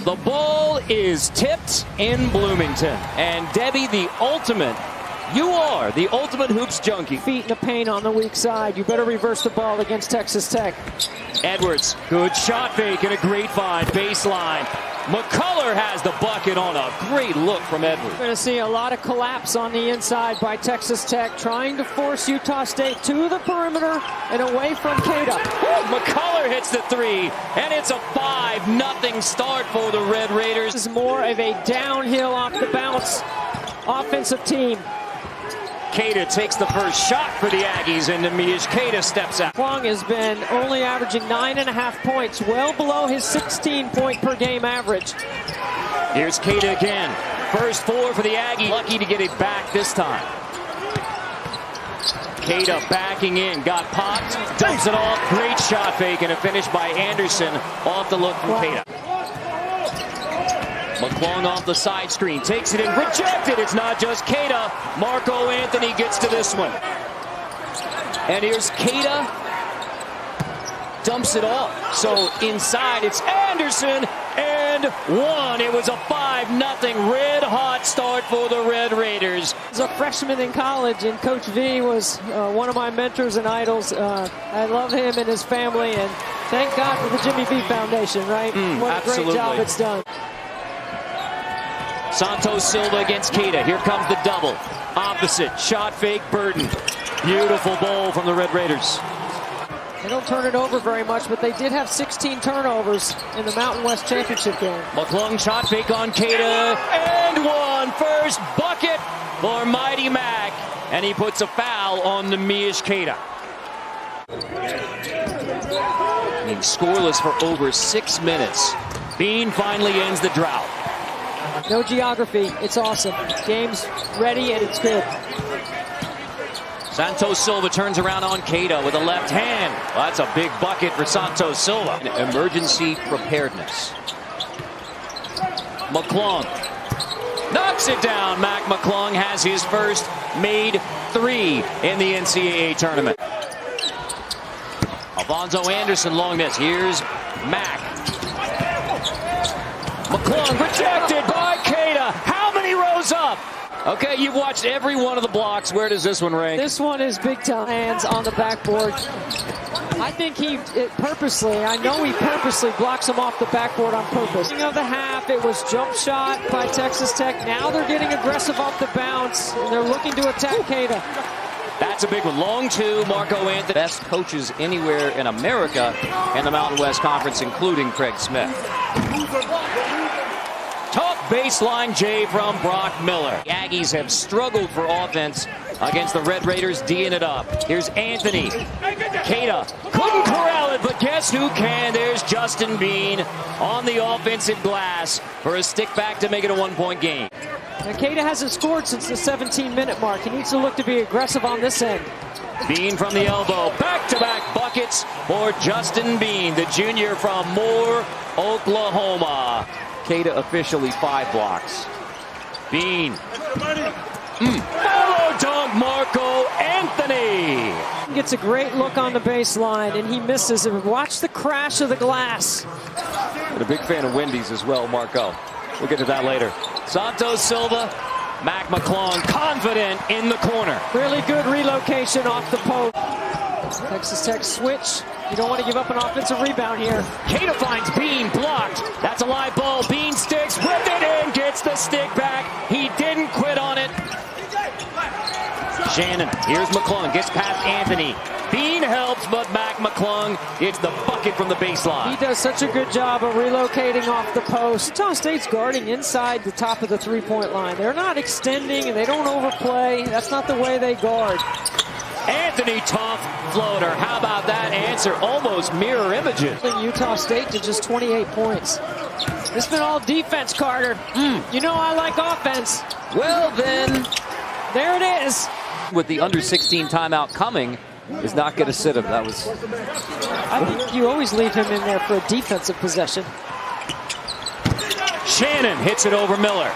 The ball is tipped in Bloomington. And Debbie, you are the ultimate hoops junkie. Feet in the paint on the weak side. You better reverse the ball against Texas Tech. Edwards, good shot fake and a great find. Baseline. McCullough has the bucket on a great look from Edwards. We're going to see a lot of collapse on the inside by Texas Tech, trying to force Utah State to the perimeter and away from Keita. McCullough hits the three, and it's a 5-0 start for the Red Raiders. This is more of a downhill off the bounce offensive team. Keita takes the first shot for the Aggies, and Nemish Keita steps out. Kwong has been only averaging 9.5 points, well below his 16-point per game average. Here's Keita again. First 4 for the Aggies. Lucky to get it back this time. Keita backing in, got popped, dumps it off. Great shot fake, and a finish by Anderson off the look from Keita. McClung off the side screen, takes it in, rejected. It's not just Keita. Marco Anthony gets to this one. And here's Keita. Dumps it off. So inside, it's Anderson. And one. It was a 5-0 red-hot start for the Red Raiders. As a freshman in college, and Coach V was one of my mentors and idols. I love him and his family, and thank God for the Jimmy V Foundation, right? What absolutely. a great job it's done. Santos Silva against Keita. Here comes the double. Opposite. Shot fake. Burton. Beautiful ball from the Red Raiders. They don't turn it over very much, but they did have 16 turnovers in the Mountain West Championship game. McClung shot fake on Keita. And one. First bucket for Mighty Mac. And he puts a foul on Nemish Keita. Being scoreless for over 6 minutes. Bean finally ends the drought. No geography. It's awesome. Game's ready and it's good. Santos Silva turns around on Keita with a left hand. Well, that's a big bucket for Santos Silva. Emergency preparedness. McClung knocks it down. Mac McClung has his first made 3 in the NCAA tournament. Alfonso Anderson long miss. Here's Mac. McClung rejected by Keita. How many rows up? Okay, you've watched every one of the blocks. Where does this one rank? This one is big time. Hands on the backboard. I think he purposely blocks him off the backboard on purpose. Beginning of the half, it was jump shot by Texas Tech. Now they're getting aggressive off the bounce, and they're looking to attack Keita. That's a big one. Long 2, Marco Anthony. Best coaches anywhere in America in the Mountain West Conference, including Craig Smith. Tough baseline J from Brock Miller. The Aggies have struggled for offense against the Red Raiders, D'ing it up. Here's Anthony. Keita couldn't corral it, but guess who can? There's Justin Bean on the offensive glass for a stick back to make it a 1-point game. Now, Keita hasn't scored since the 17-minute mark. He needs to look to be aggressive on this end. Bean from the elbow. Back-to-back buckets for Justin Bean, the junior from Moore, Oklahoma. Keita officially 5 blocks. Bean. Follow dunk Marco Anthony. He gets a great look on the baseline, and he misses it. Watch the crash of the glass. And a big fan of Wendy's as well, Marco. We'll get to that later. Santos Silva, Mac McClung, confident in the corner. Really good relocation off the post. Texas Tech switch. You don't want to give up an offensive rebound here. Keita finds Bean, blocked. That's a live ball. Bean sticks with it in, gets the stick back. He didn't quit on it. Shannon, here's McClung, gets past Anthony. Bean helps, but Mac McClung gets the bucket from the baseline. He does such a good job of relocating off the post. Utah State's guarding inside the top of the three-point line. They're not extending, and they don't overplay. That's not the way they guard. Anthony, tough floater. How about that answer? Almost mirror images. Utah State to just 28 points. It's been all defense, Carter. You know I like offense. Well, then, there it is. With the under 16 timeout coming, is not going to sit him. That was. I think you always leave him in there for a defensive possession. Shannon hits it over Miller.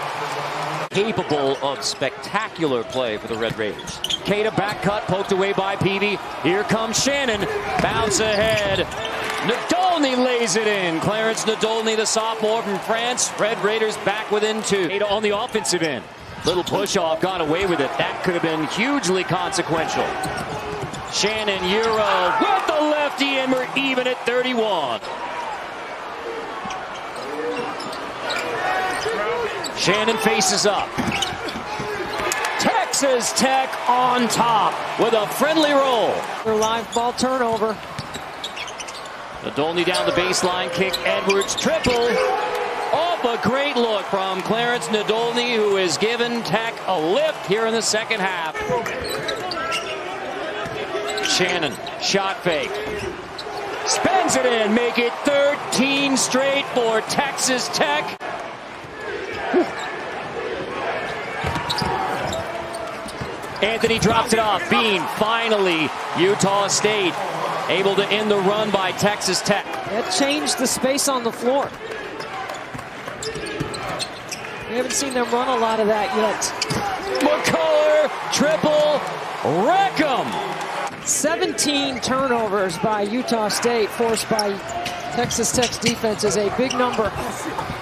Capable of spectacular play for the Red Raiders. Keita back cut, poked away by Peavy. Here comes Shannon. Bounce ahead. Nadal Nadolny lays it in. Clarence Nadolny, the sophomore from France. Red Raiders back within 2. Ada on the offensive end. Little push off, got away with it. That could have been hugely consequential. Shannon Euro with the lefty, and we're even at 31. Shannon faces up. Texas Tech on top with a friendly roll. Their live ball turnover. Nadolny down the baseline, kick, Edwards, triple. Off a great look from Clarence Nadolny, who has given Tech a lift here in the second half. Shannon, shot fake. Spins it in, make it 13 straight for Texas Tech. Anthony drops it off. Bean, finally, Utah State able to end the run by Texas Tech. That changed the space on the floor. We haven't seen them run a lot of that yet. McCullough, triple, wreck 'em. 17 turnovers by Utah State forced by Texas Tech's defense is a big number.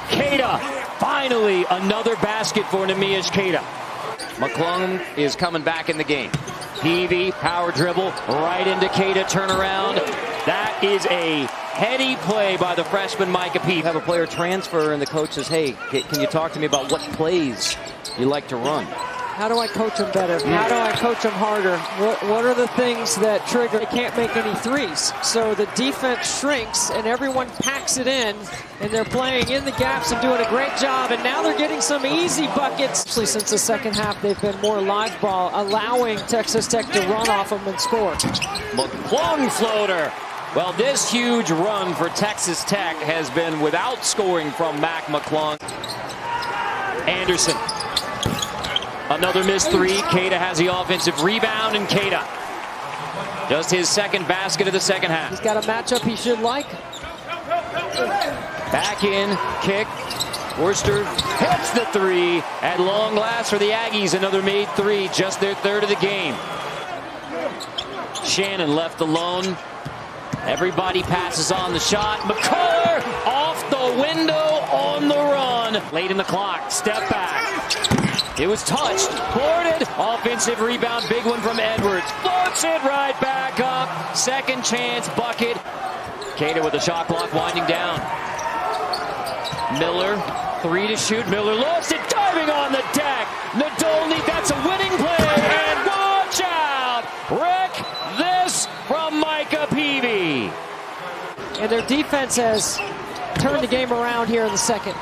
Keita, finally another basket for Neemias Keita. McClung is coming back in the game. Peavy, power dribble, right into Keita, turnaround. That is a heady play by the freshman Micah Peavy. Have a player transfer and the coach says, hey, can you talk to me about what plays you like to run? How do I coach them better? How do I coach them harder? What are the things that trigger? They can't make any threes. So the defense shrinks and everyone packs it in, and they're playing in the gaps and doing a great job. And now they're getting some easy buckets. Actually, since the second half, they've been more live ball, allowing Texas Tech to run off them and score. McClung floater. Well, this huge run for Texas Tech has been without scoring from Mac McClung. Anderson. Another missed three. Keita has the offensive rebound, and Keita just his second basket of the second half. He's got a matchup he should like. Back in, kick. Worcester hits the three at long last for the Aggies. Another made three, just their third of the game. Shannon left alone. Everybody passes on the shot. McCullough off the window on the run. Late in the clock, step back. It was touched, boarded, offensive rebound, big one from Edwards. Floats it right back up. Second chance bucket. Keita with the shot clock winding down. Miller, 3 to shoot. Miller lost it, diving on the deck. Nadolny, that's a winning play. And watch out. Wreck this from Micah Peavy. And their defense has turned the game around here in the second.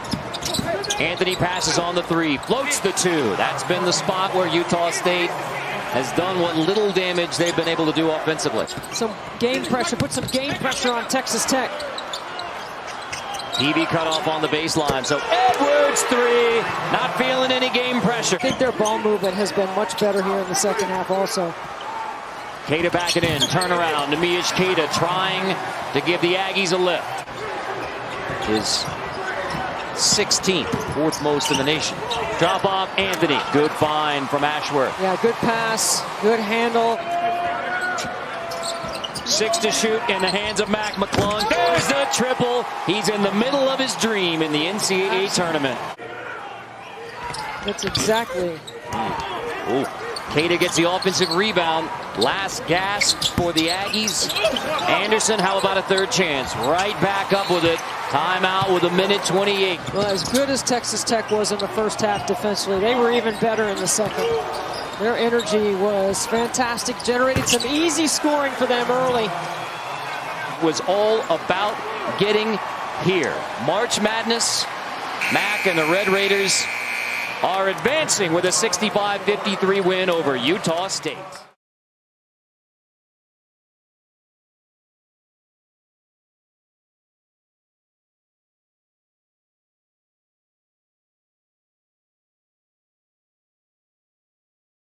Anthony passes on the 3, floats the 2. That's been the spot where Utah State has done what little damage they've been able to do offensively. Some game pressure, put some game pressure on Texas Tech. Peavy cut off on the baseline, so Edwards 3, not feeling any game pressure. I think their ball movement has been much better here in the second half also. Keita back it in, turnaround, Neemias Keita trying to give the Aggies a lift. His 16th, 4th most in the nation. Drop off Anthony. Good find from Ashworth. Yeah, good pass, good handle. 6 to shoot in the hands of Mac McClung. There's the triple. He's in the middle of his dream in the NCAA tournament. That's exactly. Ooh. Keita gets the offensive rebound. Last gasp for the Aggies. Anderson, how about a third chance? Right back up with it. Timeout with 1:28. Well, as good as Texas Tech was in the first half defensively, they were even better in the second. Their energy was fantastic, generated some easy scoring for them early. Was all about getting here. March Madness, Mac and the Red Raiders are advancing with a 65-53 win over Utah State.